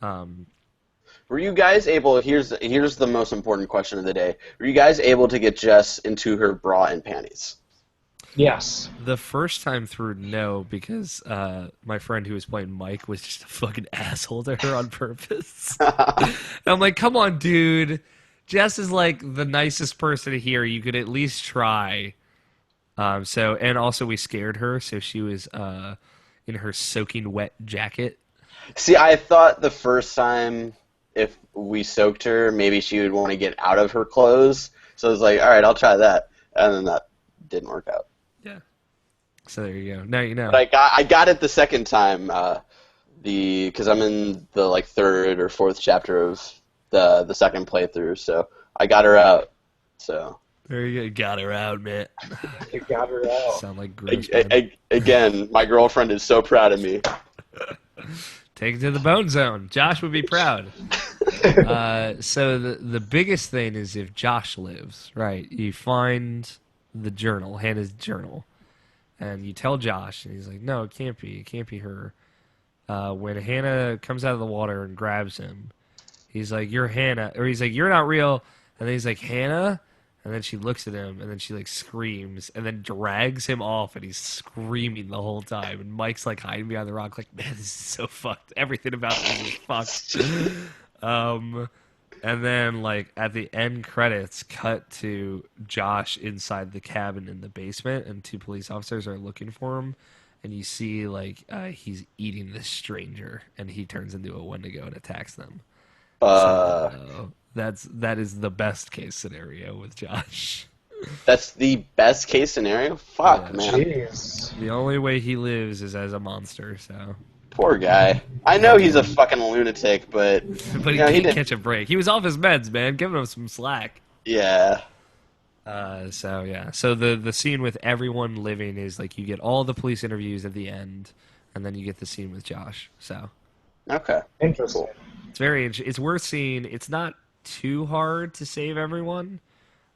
Were you guys able? Here's the most important question of the day. Were you guys able to get Jess into her bra and panties? Yes. The first time through, no, because my friend who was playing Mike was just a fucking asshole to her on purpose. And I'm like, come on, dude. Jess is like the nicest person here. You could at least try. And also we scared her, so she was in her soaking wet jacket. See, I thought the first time if we soaked her, maybe she would want to get out of her clothes. So I was like, all right, I'll try that. And then that didn't work out. Yeah. So there you go. Now you know. But I got it the second time, because I'm in the like 3rd or 4th chapter of the second playthrough, so I got her out. So there you go. Got her out, man. You got her out. Sound like gross. Again, my girlfriend is so proud of me. Take it to the bone zone. Josh would be proud. So the biggest thing is if Josh lives, right? You find the journal, Hannah's journal, and you tell Josh, and he's like, no, it can't be her. When Hannah comes out of the water and grabs him, he's like, you're Hannah, or he's like, you're not real, and then he's like, Hannah, and then she looks at him, and then she like screams, and then drags him off, and he's screaming the whole time, and Mike's like hiding behind the rock, like, man, this is so fucked. Everything about this is fucked. And then, like, at the end credits, cut to Josh inside the cabin in the basement, and 2 police officers are looking for him. And you see, like, he's eating this stranger, and he turns into a Wendigo and attacks them. So, that is the best case scenario with Josh. That's the best case scenario? Fuck, man. Jeez. The only way he lives is as a monster, so... Poor guy. I know he's a fucking lunatic, but he can't catch a break. He was off his meds, man. Giving him some slack. Yeah. So the scene with everyone living is like you get all the police interviews at the end, and then you get the scene with Josh. So. Okay. Interesting. It's it's worth seeing. It's not too hard to save everyone,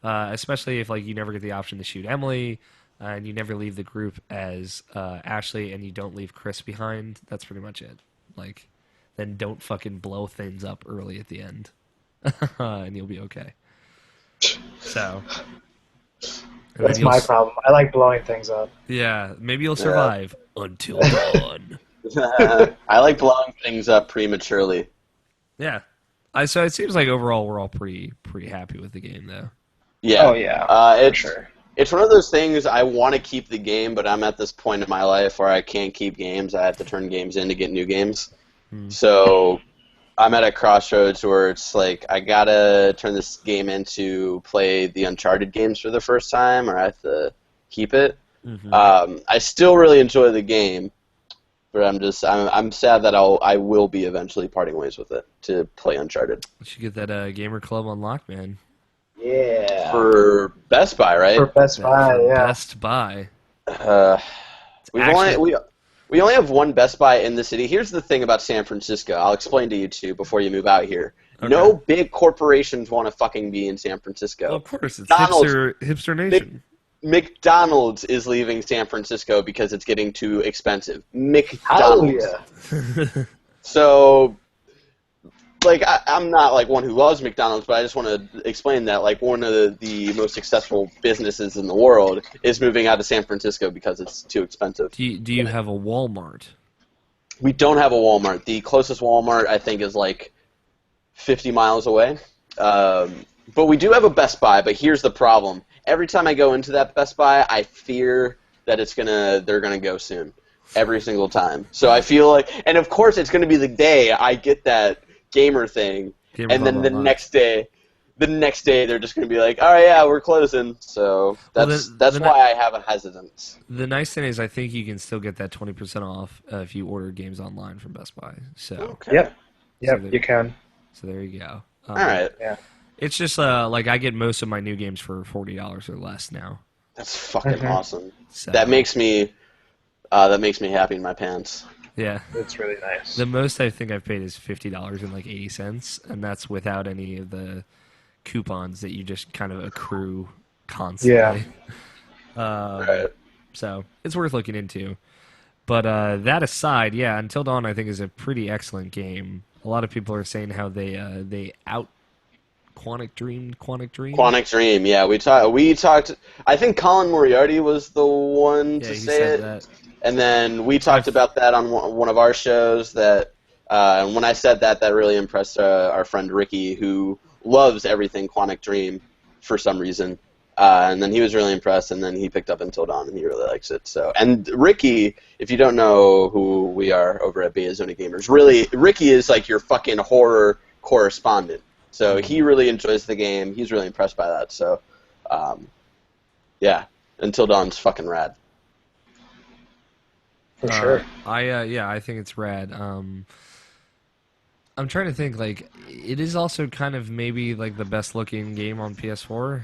especially if like you never get the option to shoot Emily. And you never leave the group as Ashley, and you don't leave Chris behind. That's pretty much it. Like, then don't fucking blow things up early at the end, and you'll be okay. So that's my problem. I like blowing things up. Yeah, maybe you'll survive until dawn. I like blowing things up prematurely. Yeah, so it seems like overall we're all pretty happy with the game, though. Yeah. Oh yeah. It's for sure. It's one of those things I want to keep the game, but I'm at this point in my life where I can't keep games. I have to turn games in to get new games. So I'm at a crossroads where it's like I gotta turn this game in to play the Uncharted games for the first time, or I have to keep it. I still really enjoy the game, but I'm sad that I will be eventually parting ways with it to play Uncharted. You should get that Gamer Club unlocked, man. Yeah. For Best Buy, right? For Best Buy, yeah. Best Buy. We only have one Best Buy in the city. Here's the thing about San Francisco. I'll explain to you two before you move out here. Okay. No big corporations want to fucking be in San Francisco. Well, of course, it's hipster nation. McDonald's is leaving San Francisco because it's getting too expensive. McDonald's. Oh, yeah. So, like I'm not like one who loves McDonald's, but I just want to explain that like one of the most successful businesses in the world is moving out of San Francisco because it's too expensive. Do you have a Walmart? We don't have a Walmart. The closest Walmart I think is like 50 miles away. But we do have a Best Buy. But here's the problem: every time I go into that Best Buy, I fear that they're gonna go soon. Every single time. So I feel like, and of course it's going to be the day I get that gamer thing, and then the next day they're just going to be like, all right, yeah, we're closing. So that's why I have a hesitance. The nice thing is I think you can still get that 20% off if you order games online from Best Buy. So okay. Yep, So you can. So there you go. All right. Yeah. It's just like I get most of my new games for $40 or less now. That's fucking awesome. So, That makes me happy in my pants. Yeah. It's really nice. The most I think I've paid is $50 and like 80 cents, and that's without any of the coupons that you just kind of accrue constantly. Yeah. Right. So it's worth looking into. But that aside, yeah, Until Dawn I think is a pretty excellent game. A lot of people are saying how they out Quantic Dream. Quantic Dream, yeah. We talked. I think Colin Moriarty was the one to say it, that. and then we talked about that on one of our shows. And when I said that really impressed our friend Ricky, who loves everything Quantic Dream for some reason. And then he was really impressed, and then he picked up Until Dawn, and he really likes it. So, and Ricky, if you don't know who we are over at Bayazona Gamers, really, Ricky is like your fucking horror correspondent. So he really enjoys the game. He's really impressed by that. So, yeah, Until Dawn's fucking rad. For sure. I think it's rad. I'm trying to think, like, it is also kind of maybe like the best looking game on PS4.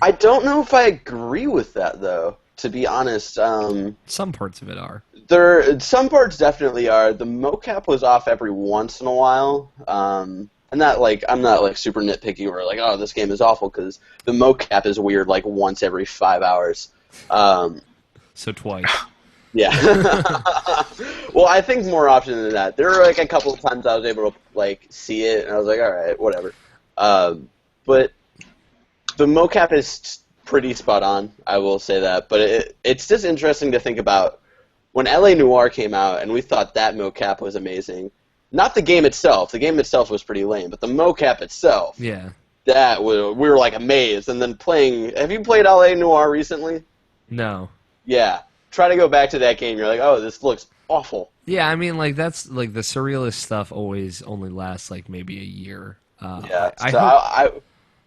I don't know if I agree with that though, to be honest. Some parts of it are. Some parts definitely are. The mocap was off every once in a while. I'm not like super nitpicky or like, oh, this game is awful, because the mocap is weird like once every 5 hours. So twice. Yeah. Well, I think more often than that. There were like a couple of times I was able to like see it, and I was like, all right, whatever. But the mocap is pretty spot on. I will say that. But it's just interesting to think about when LA Noire came out, and we thought that mocap was amazing. Not the game itself. The game itself was pretty lame, but the mocap itself. Yeah. We were like amazed. And then playing. Have you played LA Noire recently? No. Yeah. Try to go back to that game. You're like, oh, this looks awful. Yeah, I mean, like that's like the surrealist stuff always only lasts like maybe a year. Yeah. I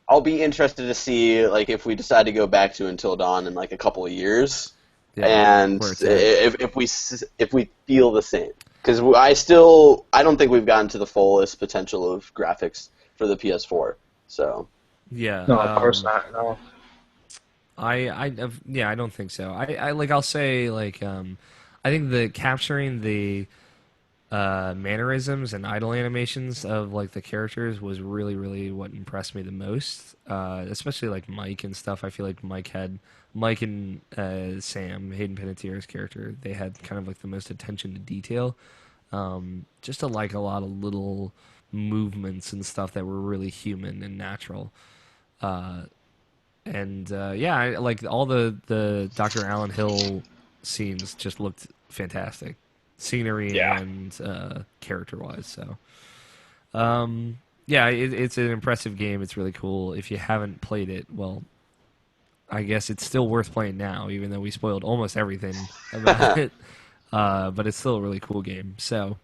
I'll be interested to see like if we decide to go back to Until Dawn in like a couple of years, and if we feel the same. Because I don't think we've gotten to the fullest potential of graphics for the PS4. So. Yeah. No, of course not. No. I don't think so. I'll say like I think the capturing the mannerisms and idle animations of like the characters was really, really what impressed me the most. Especially like Mike and stuff. I feel like Mike and Sam, Hayden Panettiere's character, they had kind of like the most attention to detail. Just to like a lot of little movements and stuff that were really human and natural. Like all the Dr. Alan Hill scenes just looked fantastic, scenery and character-wise. So, it's an impressive game. It's really cool. If you haven't played it, well, I guess it's still worth playing now, even though we spoiled almost everything about it. But it's still a really cool game. So,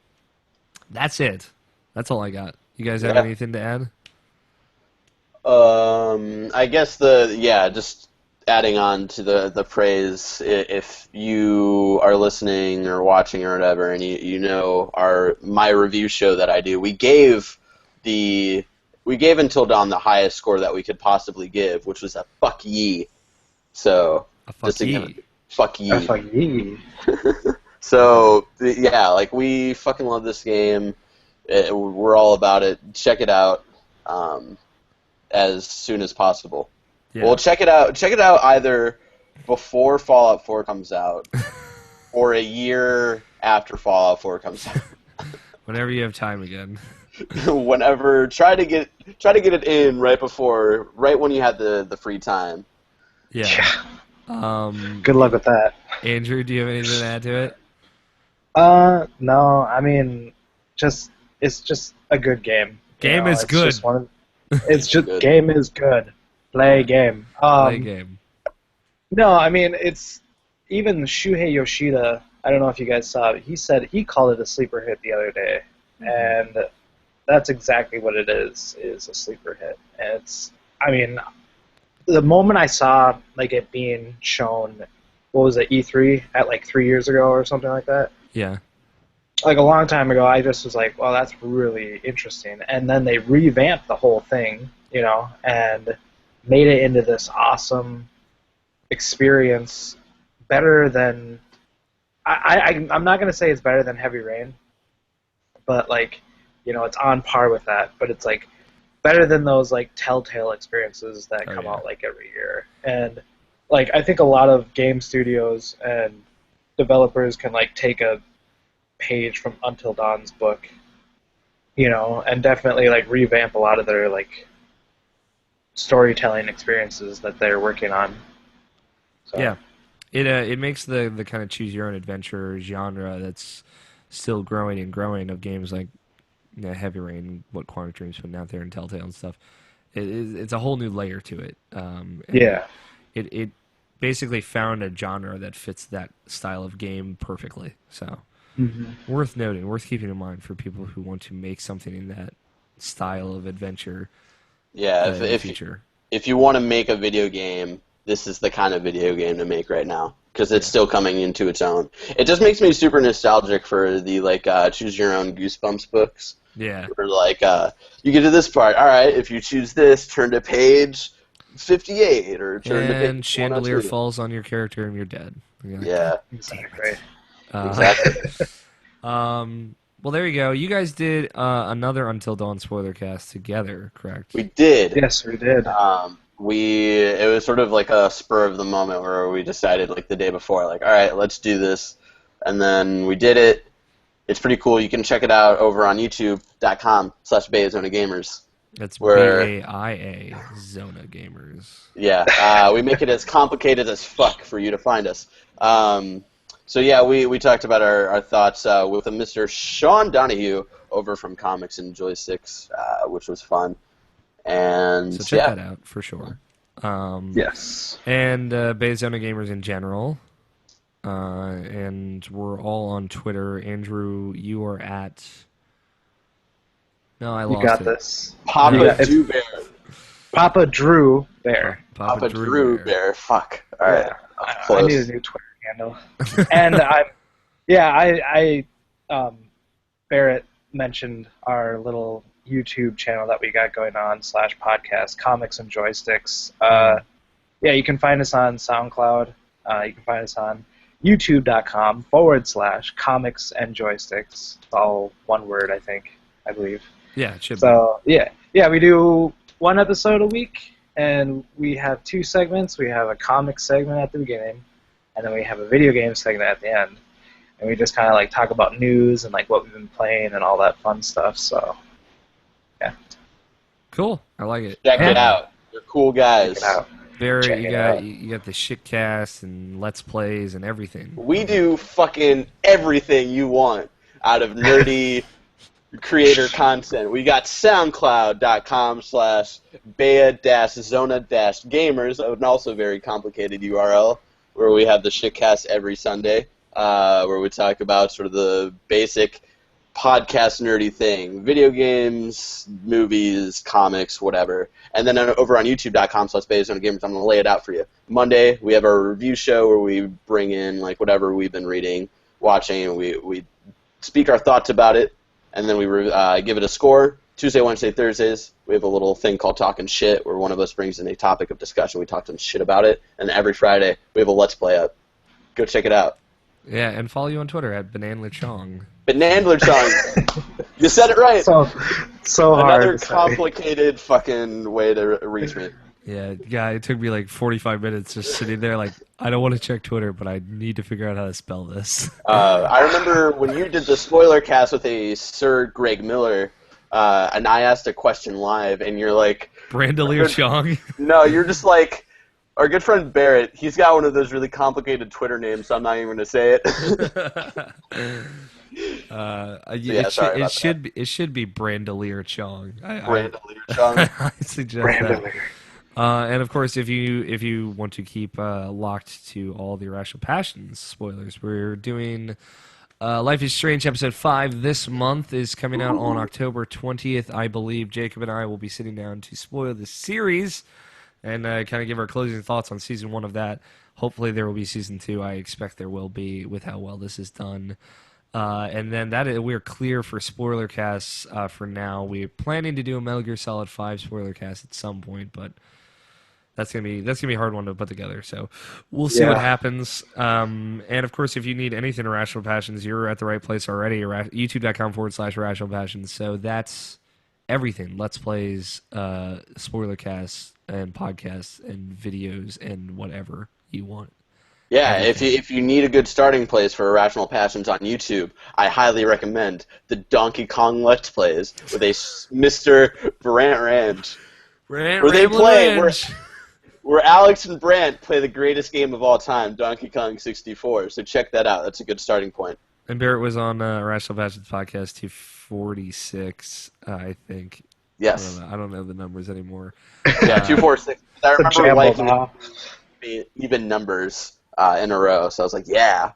that's it. That's all I got. You guys have anything to add? I guess just adding on to the praise, if you are listening or watching or whatever, and you know my review show that I do, we gave Until Dawn the highest score that we could possibly give, which was a fuck ye. So a fuck ye. Fuck ye. A fuck ye. So yeah, like we fucking love this game. We're all about it. Check it out. As soon as possible. Yeah. Well, check it out either before Fallout 4 comes out or a year after Fallout 4 comes out. Whenever you have time again. whenever try to get it in right when you have the free time. Yeah. Good luck with that. Andrew, do you have anything to add to it? No, I mean, it's just a good game. Game is it's good. Just it's just Good. game is good. Play game. Play game. No, I mean it's even Shuhei Yoshida. I don't know if you guys saw it. He said he called it a sleeper hit the other day, and that's exactly what it is a sleeper hit. And it's, I mean, the moment I saw like it being shown, what was it, E3 at like 3 years ago or something like that. Yeah. Like a long time ago, I just was like, well, that's really interesting. And then they revamped the whole thing, and made it into this awesome experience, better than I'm not gonna say it's better than Heavy Rain, but like, it's on par with that. But it's like better than those like Telltale experiences that come out like every year. And like I think a lot of game studios and developers can like take a page from Until Dawn's book, and definitely like revamp a lot of their like storytelling experiences that they're working on. So. Yeah, it makes the kind of choose your own adventure genre that's still growing and growing of games like Heavy Rain, what Quantic Dream's putting out there, and Telltale and stuff. It's a whole new layer to it. It basically found a genre that fits that style of game perfectly. So worth noting, worth keeping in mind for people who want to make something in that style of adventure. Yeah, in the future. If you want to make a video game, this is the kind of video game to make right now, because it's still coming into its own. It just makes me super nostalgic for the choose your own Goosebumps books. Yeah. Where you get to this part, all right, if you choose this, turn to page 58 or turn to page 102. Chandelier falls on your character and you're dead. You're like, Yeah. Exactly. Exactly. Well, there you go. You guys did another Until Dawn Spoilercast together, correct? We did. Yes, we did. It was sort of like a spur of the moment where we decided like the day before, like, all right, let's do this. And then we did it. It's pretty cool. You can check it out over on youtube.com/BayaZonaGamers. That's BAIA Zona Gamers. Yeah, we make it as complicated as fuck for you to find us. So yeah, we talked about our thoughts with a Mr. Sean Donahue over from Comics and Joysticks, which was fun. And so check that out for sure. Yes. And Bayzona Gamers in general. And we're all on Twitter. Andrew, you are at... No, I lost it. You got this. Papa Drew Bear. Papa Drew Bear. Papa Drew Bear. Fuck. All right. Yeah. I need a new Twitter handle. And Barrett mentioned our little YouTube channel that we got going on /podcast, Comics and Joysticks. Yeah, you can find us on SoundCloud. You can find us on youtube.com/comics and joysticks. It's all one word, I believe. Yeah, it should be. Yeah, we do one episode a week, and we have two segments. We have a comic segment at the beginning, and then we have a video game segment at the end. And we just kind of like talk about news and like what we've been playing and all that fun stuff. So, yeah. Cool. I like it. Check it out. You're cool guys. Check it out. Barry, you got the shitcast and let's plays and everything. We do fucking everything you want out of nerdy creator content. We got SoundCloud.com/Baya-Zona-Gamers, an also very complicated URL, where we have the shitcast every Sunday, where we talk about sort of the basic podcast nerdy thing, video games, movies, comics, whatever. And then over on youtube.com/BayaZonaGamers, I'm going to lay it out for you. Monday, we have our review show where we bring in like whatever we've been reading, watching, and we speak our thoughts about it, and then we give it a score. Tuesday, Wednesday, Thursdays, we have a little thing called Talking Shit, where one of us brings in a topic of discussion. We talk some shit about it. And every Friday, we have a Let's Play up. Go check it out. Yeah, and follow you on Twitter at Bananlachong. Bananlachong. You said it right. So hard. Another complicated fucking way to reach me. Yeah, it took me like 45 minutes just sitting there like, I don't want to check Twitter, but I need to figure out how to spell this. I remember when you did the spoiler cast with a Sir Greg Miller, and I asked a question live, and you're like, Brandelier Chong. no, you're just like, our good friend Barrett, he's got one of those really complicated Twitter names, so I'm not even going to say it. It should be Brandelier Chong. Brandelier Chong. I suggest that. And of course, if you want to keep locked to all the Irrational Passions spoilers, we're doing Life is Strange episode 5 this month is coming out on October 20th. I believe Jacob and I will be sitting down to spoil the series and kind of give our closing thoughts on season 1 of that. Hopefully there will be season 2. I expect there will be with how well this is done. And then we're clear for Spoilercasts for now. We're planning to do a Metal Gear Solid 5 Spoilercast at some point, but that's gonna be a hard one to put together. So we'll see what happens. And of course, if you need anything Irrational Passions, you're at the right place already. YouTube.com/Irrational Passions. So that's everything. Let's Plays, Spoilercasts, and podcasts, and videos, and whatever you want. Yeah, if you need a good starting place for Irrational Passions on YouTube, I highly recommend the Donkey Kong Let's Plays with a Mr. Brant Ranch, where they play where Alex and Brant play the greatest game of all time, Donkey Kong 64. So check that out. That's a good starting point. And Barrett was on Irrational Passions podcast 246, I think. Yes. I don't know the numbers anymore. Yeah, 246. I remember liking even numbers in a row, so I was like, yeah.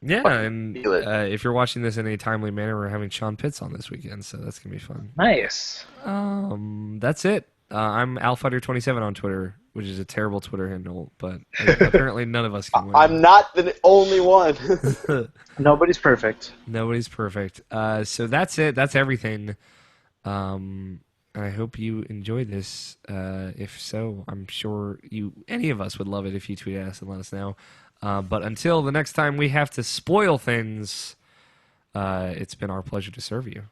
Yeah, and if you're watching this in a timely manner, we're having Sean Pitts on this weekend, so that's going to be fun. Nice. That's it. I'm AlFighter27 on Twitter, which is a terrible Twitter handle, but apparently none of us can win. I'm not the only one. Nobody's perfect. Nobody's perfect. So that's it. That's everything. I hope you enjoyed this. If so, I'm sure any of us would love it if you tweet at us and let us know. But until the next time we have to spoil things, it's been our pleasure to serve you.